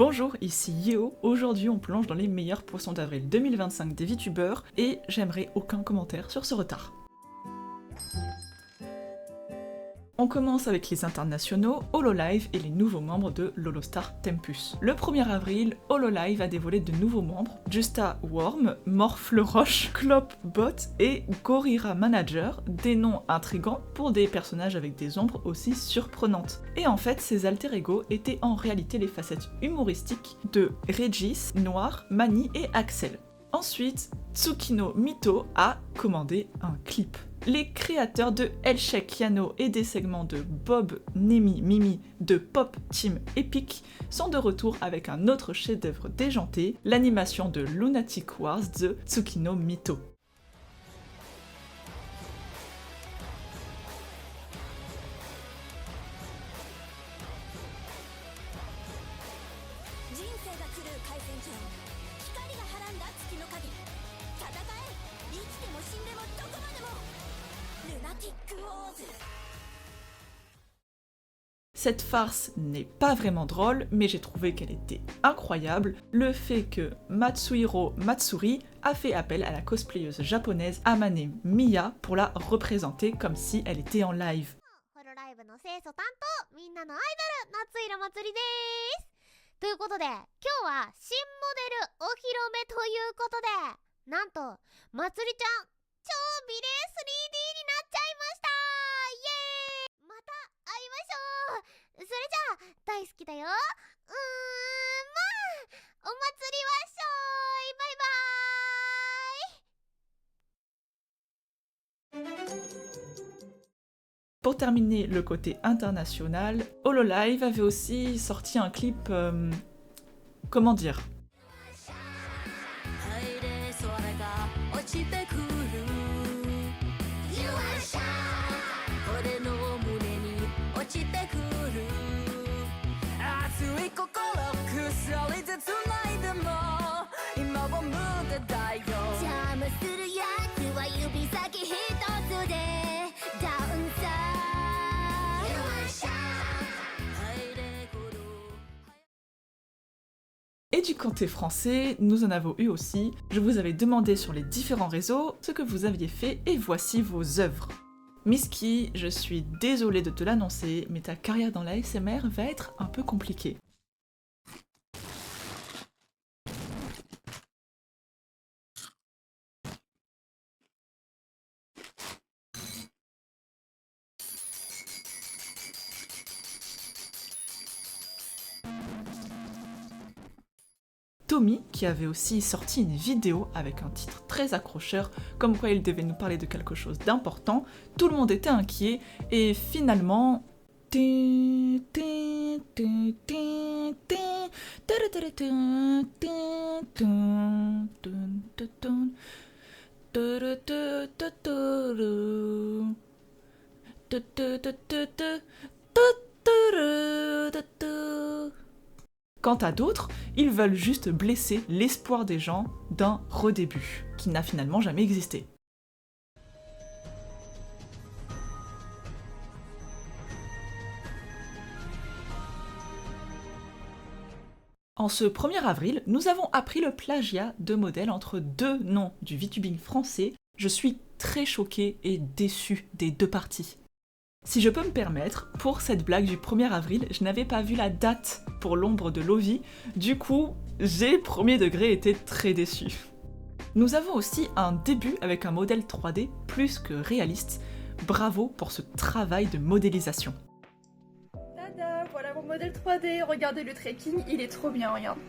Bonjour, ici Yeo. Aujourd'hui, on plonge dans les meilleurs poissons d'avril 2025 des VTubers et j'aimerais aucun commentaire sur ce retard. On commence avec les internationaux, Hololive et les nouveaux membres de Lolostar Tempus. Le 1er avril, Hololive a dévoilé de nouveaux membres, Justa Worm, Morph le Roche, Clop Bot et Gorilla Manager, des noms intrigants pour des personnages avec des ombres aussi surprenantes. Et en fait, ces alter ego étaient en réalité les facettes humoristiques de Regis, Noir, Mani et Axel. Ensuite, Tsukino Mito a commandé un clip. Les créateurs de Hellshake Yano et des segments de Bob, Nemi, Mimi de Pop Team Epic sont de retour avec un autre chef-d'œuvre déjanté, l'animation de Lunatic Wars de Tsukino Mito. Cette farce n'est pas vraiment drôle, mais j'ai trouvé qu'elle était incroyable. Le fait que Matsuhiro Matsuri a fait appel à la cosplayeuse japonaise Amane Miya pour la représenter comme si elle était en live. Pour terminer le côté international, Hololive avait aussi sorti un clip... comment dire ? Et du côté français, nous en avons eu aussi. Je vous avais demandé sur les différents réseaux ce que vous aviez fait et voici vos œuvres. Miski, je suis désolée de te l'annoncer, mais ta carrière dans la ASMR va être un peu compliquée. Tommy, qui avait aussi sorti une vidéo avec un titre très accrocheur, comme quoi il devait nous parler de quelque chose d'important, tout le monde était inquiet, et finalement... Quant à d'autres, ils veulent juste blesser l'espoir des gens d'un redébut, qui n'a finalement jamais existé. En ce 1er avril, nous avons appris le plagiat de modèles entre deux noms du VTubing français. Je suis très choquée et déçue des deux parties. Si je peux me permettre, pour cette blague du 1er avril, je n'avais pas vu la date pour l'ombre de Lovie, du coup, j'ai premier degré été très déçu. Nous avons aussi un début avec un modèle 3D plus que réaliste. Bravo pour ce travail de modélisation. Tada, voilà mon modèle 3D, regardez le tracking, il est trop bien, regarde.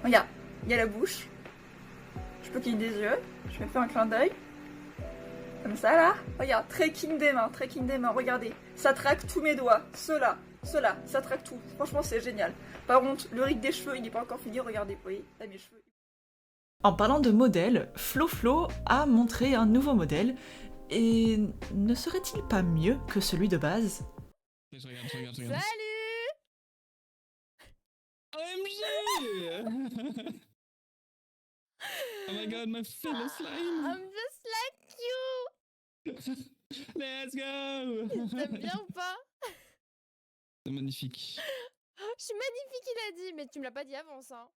Regarde, il y a la bouche, je peux cliquer des yeux, je vais faire un clin d'œil. Comme ça là, regarde, tracking des mains, regardez, ça traque tous mes doigts, ceux-là, ça traque tout, franchement c'est génial. Par contre, le rig des cheveux, il n'est pas encore fini, regardez, vous voyez, là mes cheveux. En parlant de modèle, FloFlo a montré un nouveau modèle, et ne serait-il pas mieux que celui de base ? Salut! OMG! Oh my god, my fellow slime! I'm just like you! Let's go! T'aimes bien ou pas? C'est magnifique. Je suis magnifique, il a dit, mais tu me l'as pas dit avant ça.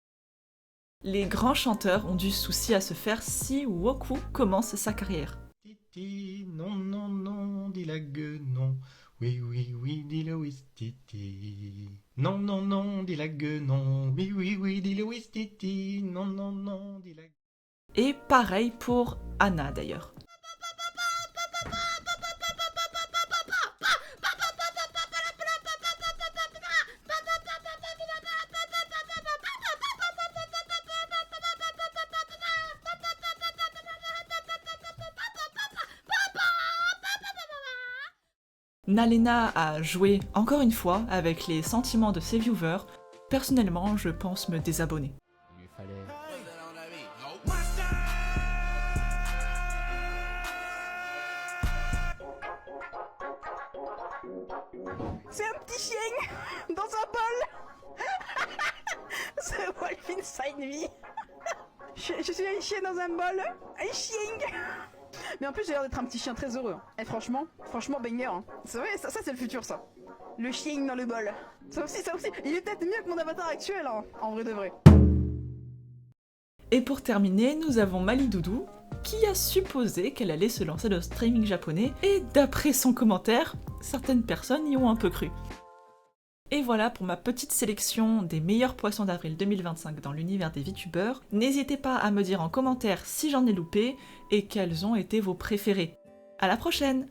Les grands chanteurs ont du souci à se faire si Woku commence sa carrière. Titi, non, non, non, dis la gueule, non. Oui, oui, oui, dis le Titi. Non, non, non, dis la gueule, non. Oui, oui, oui, dis le Titi. Non, non, non, dis la gueule. Et pareil pour Anna d'ailleurs. Nalena a joué encore une fois avec les sentiments de ses viewers. Personnellement, je pense me désabonner. Il lui fallait. C'est un petit chien dans un bol. C'est Wolf Inside Me. Je suis un chien dans un bol. Un chien. Mais en plus j'ai l'air d'être un petit chien très heureux. Et franchement banger. Hein. C'est vrai, ça c'est le futur ça. Le chien dans le bol. Ça aussi. Il est peut-être mieux que mon avatar actuel, hein, en vrai de vrai. Et pour terminer, nous avons Malidoudou, qui a supposé qu'elle allait se lancer dans le streaming japonais, et d'après son commentaire, certaines personnes y ont un peu cru. Et voilà pour ma petite sélection des meilleurs poissons d'avril 2025 dans l'univers des VTubers. N'hésitez pas à me dire en commentaire si j'en ai loupé, et quels ont été vos préférés. À la prochaine!